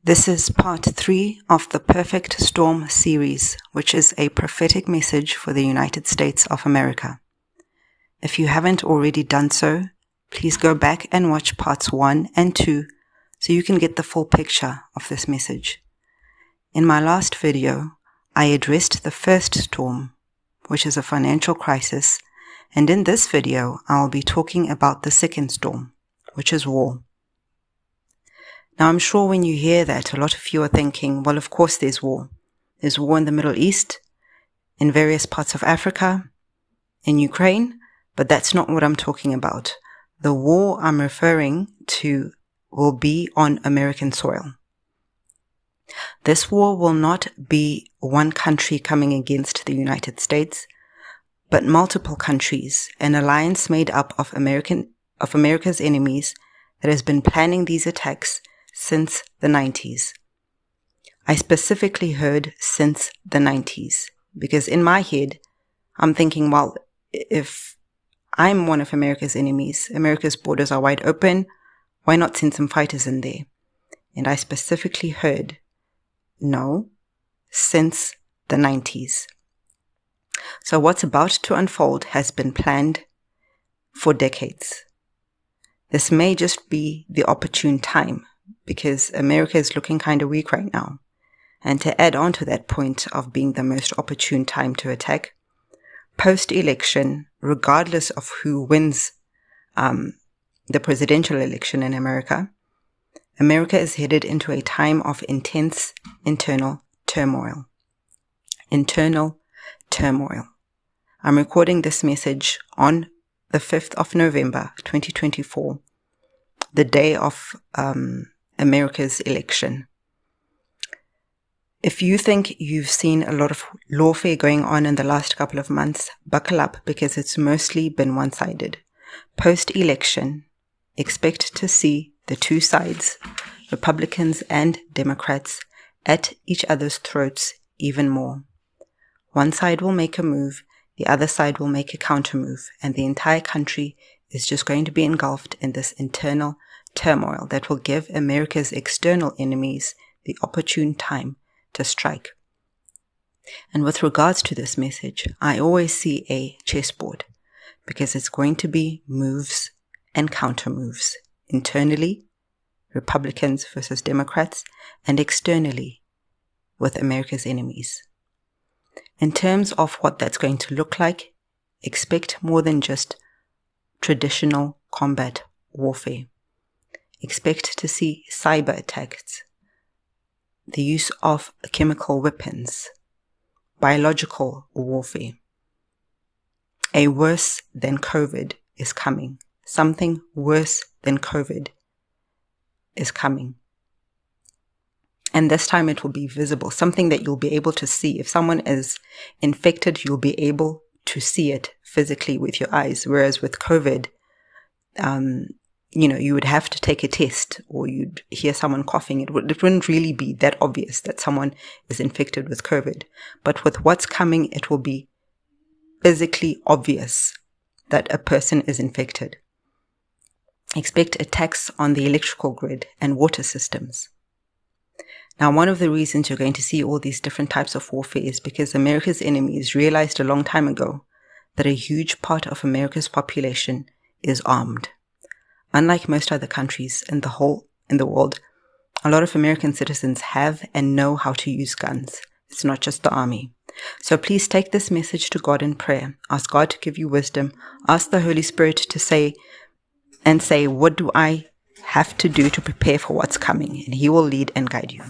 This is part 3 of the Perfect Storm series, which is a prophetic message for the United States of America. If you haven't already done so, please go back and watch parts 1 and 2 so you can get the full picture of this message. In my last video, I addressed the first storm, which is a financial crisis, and in this video, I'll be talking about the second storm, which is war. Now, I'm sure when you hear that, a lot of you are thinking, well, of course there's war. There's war in the Middle East, in various parts of Africa, in Ukraine, but that's not what I'm talking about. The war I'm referring to will be on American soil. This war will not be one country coming against the United States, but multiple countries, an alliance made up of America's enemies that has been planning these attacks since the 90s. I specifically heard since the 90s, because in my head, I'm thinking, well, if I'm one of America's enemies, America's borders are wide open, why not send some fighters in there? And I specifically heard, no, since the 90s. So what's about to unfold has been planned for decades. This may just be the opportune time, because America is looking kind of weak right now. And to add on to that point of being the most opportune time to attack, post-election, regardless of who wins the presidential election in America, America is headed into a time of intense internal turmoil. Internal turmoil. I'm recording this message on the 5th of November, 2024, the day of America's election. If you think you've seen a lot of lawfare going on in the last couple of months, buckle up, because it's mostly been one-sided. Post-election, expect to see the two sides, Republicans and Democrats, at each other's throats even more. One side will make a move, the other side will make a counter move, and the entire country is just going to be engulfed in this internal turmoil that will give America's external enemies the opportune time to strike. And with regards to this message, I always see a chessboard, because it's going to be moves and counter moves. Internally, Republicans versus Democrats, and externally, with America's enemies. In terms of what that's going to look like, expect more than just traditional combat warfare. Expect to see cyber attacks, the use of chemical weapons, biological warfare. A worse than COVID is coming. Something worse than COVID is coming. And this time it will be visible, something that you'll be able to see. If someone is infected, you'll be able to see it physically with your eyes. Whereas with COVID, you would have to take a test, or you'd hear someone coughing. It wouldn't really be that obvious that someone is infected with COVID. But with what's coming, it will be physically obvious that a person is infected. Expect attacks on the electrical grid and water systems. Now, one of the reasons you're going to see all these different types of warfare is because America's enemies realized a long time ago that a huge part of America's population is armed. Unlike most other countries in the world, a lot of American citizens have and know how to use guns. It's not just the army. So please take this message to God in prayer. Ask God to give you wisdom. Ask the Holy Spirit to say, what do I have to do to prepare for what's coming? And He will lead and guide you.